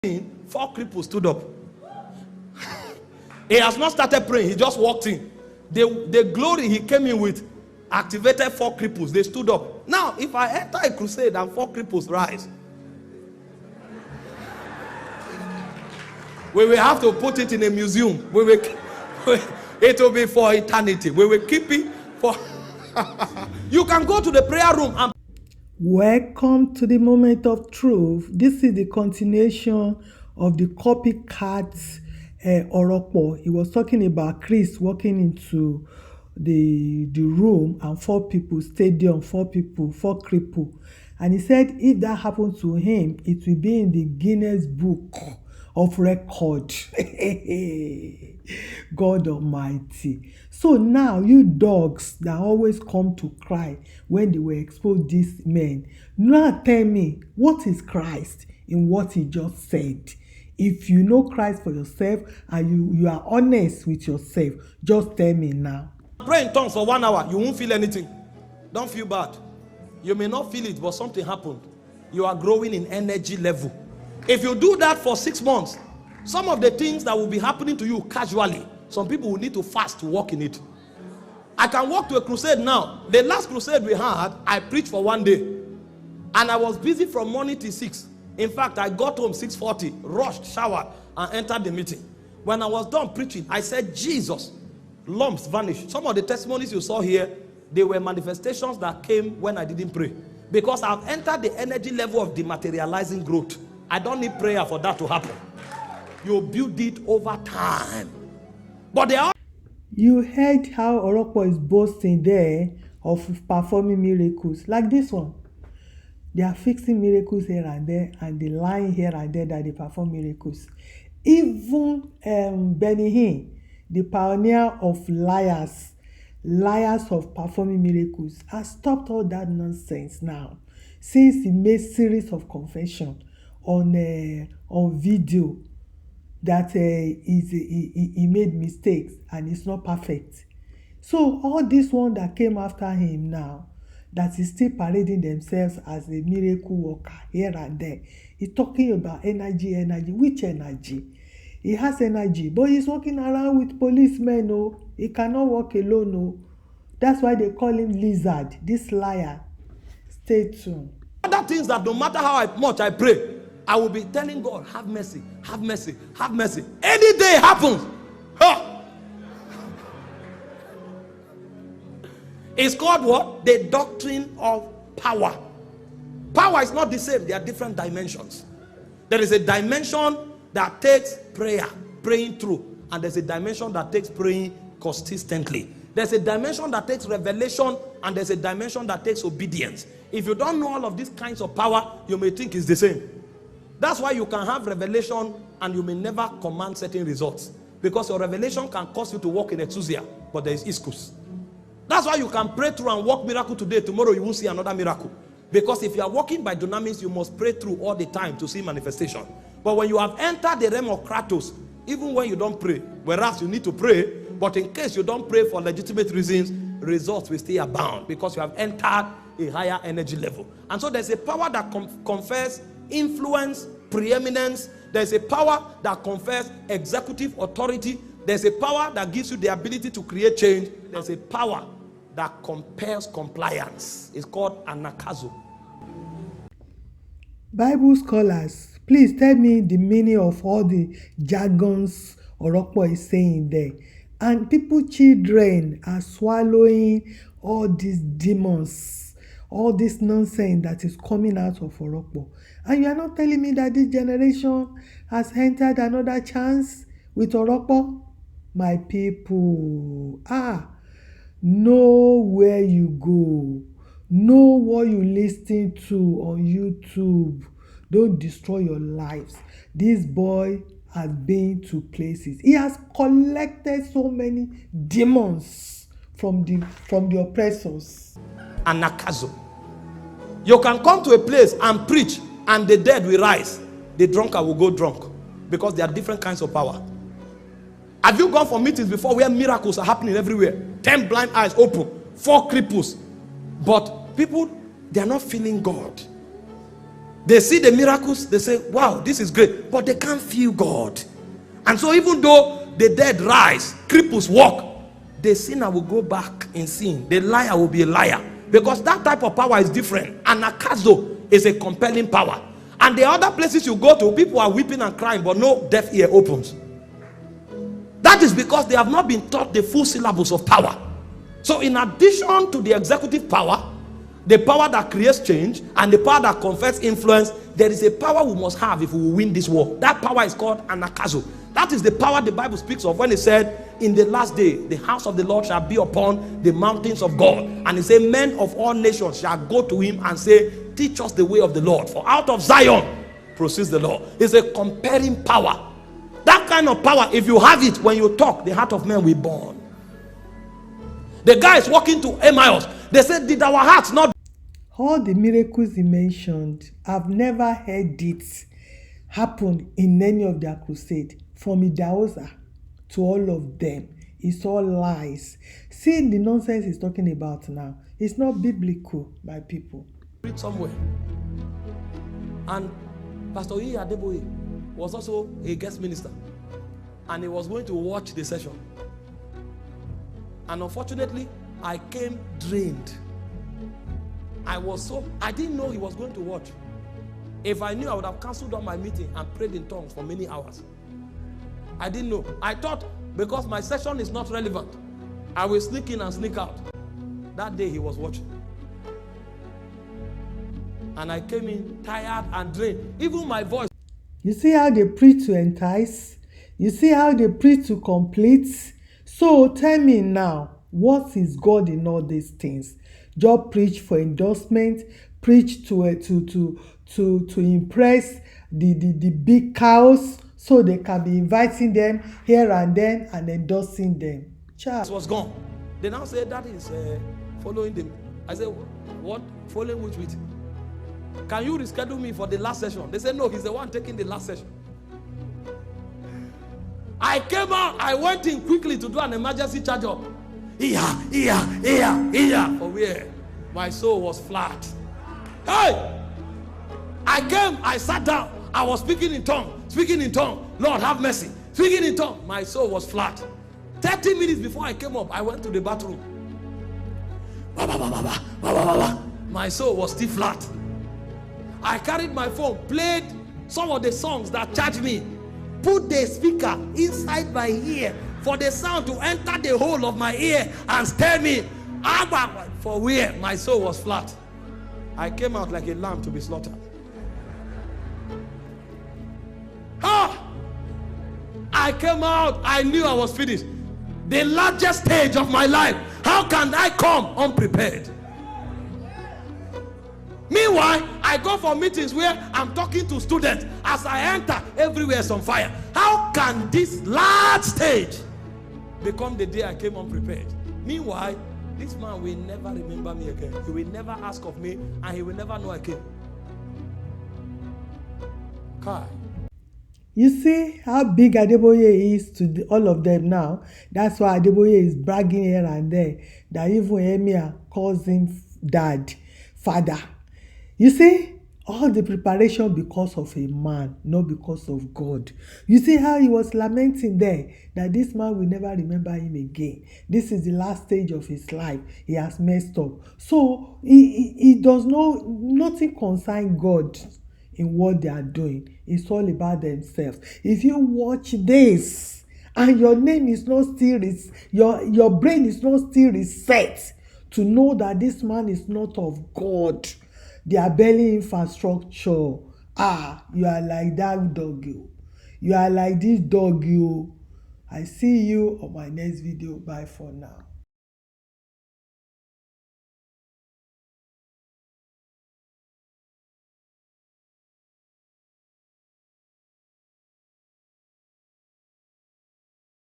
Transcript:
4 cripples stood up. He has not started praying, he just walked in. The glory he came in with activated 4 cripples. They stood up. Now, if I enter a crusade and 4 cripples rise, we will have to put it in a museum. It will be for eternity. We will keep it for. You can go to the prayer room and. Welcome to the moment of truth. This is the continuation of the copycat Orokpo. He was talking about Chris walking into the room and 4 people stadium, 4 people, 4 cripple. And he said if that happened to him, it will be in the Guinness Book of Record. God Almighty. So now you dogs that always come to cry when they were exposed these men, now tell me, what is Christ in what he just said? If you know Christ for yourself and you are honest with yourself, just tell me now. Pray in tongues for 1 hour, you won't feel anything. Don't feel bad. You may not feel it, but something happened. You are growing in energy level. If you do that for 6 months, some of the things that will be happening to you casually, some people will need to fast to walk in it. I can walk to a crusade now. The last crusade we had, I preached for 1 day. And I was busy from morning till 6. In fact, I got home 6:40, rushed, showered, and entered the meeting. When I was done preaching, I said, Jesus, lumps vanished. Some of the testimonies you saw here, they were manifestations that came when I didn't pray. Because I've entered the energy level of dematerializing growth. I don't need prayer for that to happen. You build it over time. But they are. You heard how Orokpo is boasting there of performing miracles. Like this one. They are fixing miracles here and there, and they lying here and there that they perform miracles. Even Benny Hinn, the pioneer of liars of performing miracles, has stopped all that nonsense now. Since he made series of confession on video that he made mistakes and it's not perfect. So all this one that came after him now, that is still parading themselves as a miracle worker here and there, he's talking about energy. Which energy? He has energy, but he's walking around with policemen. No, he cannot walk alone. No, that's why they call him lizard. This liar. Stay tuned. Other things that no matter how much I pray, I will be telling God, have mercy, have mercy, have mercy. Any day it happens. Huh. It's called what? The doctrine of power. Power is not the same. There are different dimensions. There is a dimension that takes prayer, praying through. And there's a dimension that takes praying consistently. There's a dimension that takes revelation, and there's a dimension that takes obedience. If you don't know all of these kinds of power, you may think it's the same. That's why you can have revelation and you may never command certain results. Because your revelation can cause you to walk in exousia, but there is iskus. That's why you can pray through and walk miracle today. Tomorrow you won't see another miracle. Because if you are walking by dunamis, you must pray through all the time to see manifestation. But when you have entered the realm of Kratos, even when you don't pray, whereas you need to pray, but in case you don't pray for legitimate reasons, results will still abound because you have entered a higher energy level. And so there's a power that confers influence, preeminence. There's a power that confers executive authority. There's a power that gives you the ability to create change. There's a power that compels compliance. It's called anakazo. Bible scholars, please tell me the meaning of all the jargons Orokpo is saying there. And children are swallowing all these demons, all this nonsense that is coming out of Orokpo. And you are not telling me that this generation has entered another chance with Orokpo? My people, know where you go. Know what you listen to on YouTube. Don't destroy your lives. This boy has been to places. He has collected so many demons from the oppressors. Anakazo. You can come to a place and preach, and the dead will rise. The drunkard will go drunk. Because there are different kinds of power. Have you gone for meetings before where miracles are happening everywhere? 10 blind eyes open, 4 cripples. But people, they are not feeling God. They see the miracles, they say, wow, this is great, but they can't feel God. And so even though the dead rise, cripples walk, the sinner will go back in sin. The liar will be a liar, because that type of power is different. Anakazo is a compelling power. And the other places you go to, people are weeping and crying, but no deaf ear opens. That is because they have not been taught the full syllabus of power. So in addition to the executive power, the power that creates change, and the power that confers influence, there is a power we must have if we will win this war. That power is called anakazo. That is the power the Bible speaks of when it said, in the last day, the house of the Lord shall be upon the mountains of God. And it said, men of all nations shall go to him and say, teach us the way of the Lord, for out of Zion proceeds the Lord. It's a comparing power. That kind of power, if you have it, when you talk, the heart of man will burn. The guy is walking to Emmaus. They said, did our hearts not? All the miracles he mentioned, I've never heard it happen in any of their crusade. From Idahosa to all of them, it's all lies. See the nonsense he's talking about now. It's not biblical, my people. Read somewhere. And Pastor Adeboye was also a guest minister, and he was going to watch the session. And unfortunately, I came drained. I didn't know he was going to watch. If I knew, I would have cancelled on my meeting and prayed in tongues for many hours. I didn't know. I thought because my session is not relevant, I will sneak in and sneak out. That day he was watching. And I came in tired and drained. Even my voice. You see how they preach to entice? You see how they preach to complete? So tell me now, what is God in all these things? Just preach for endorsement, preach to impress the big cows, so they can be inviting them here and then and endorsing them. Child was gone. They now say that is following them. I said, what? Following which with? Can you reschedule me for the last session? They said, no, he's the one taking the last session. I came out, I went in quickly to do an emergency charge up. For where? My soul was flat. Hey! I came, I sat down, I was speaking in tongue. Lord, have mercy. Speaking in tongue. My soul was flat. 30 minutes before I came up, I went to the bathroom. My soul was still flat. I carried my phone, played some of the songs that charged me, put the speaker inside my ear for the sound to enter the hole of my ear and stir me. For where? My soul was flat. I came out like a lamb to be slaughtered. I came out, I knew I was finished. The largest stage of my life. How can I come unprepared? Meanwhile, I go for meetings where I'm talking to students. As I enter, everywhere is on fire. How can this large stage become the day I came unprepared? Meanwhile, this man will never remember me again. He will never ask of me, and he will never know I came. Kai. You see how big Adeboye is to all of them now. That's why Adeboye is bragging here and there that even Emir calls him dad, father. You see, all the preparation because of a man, not because of God. You see how he was lamenting there that this man will never remember him again. This is the last stage of his life. He has messed up. So he does nothing concern God in what they are doing. It's all about themselves. If you watch this and your name is not still your brain is not still reset to know that this man is not of God, their belly infrastructure, you are like that dog. You are like this dog. I see you on my next video. Bye for now.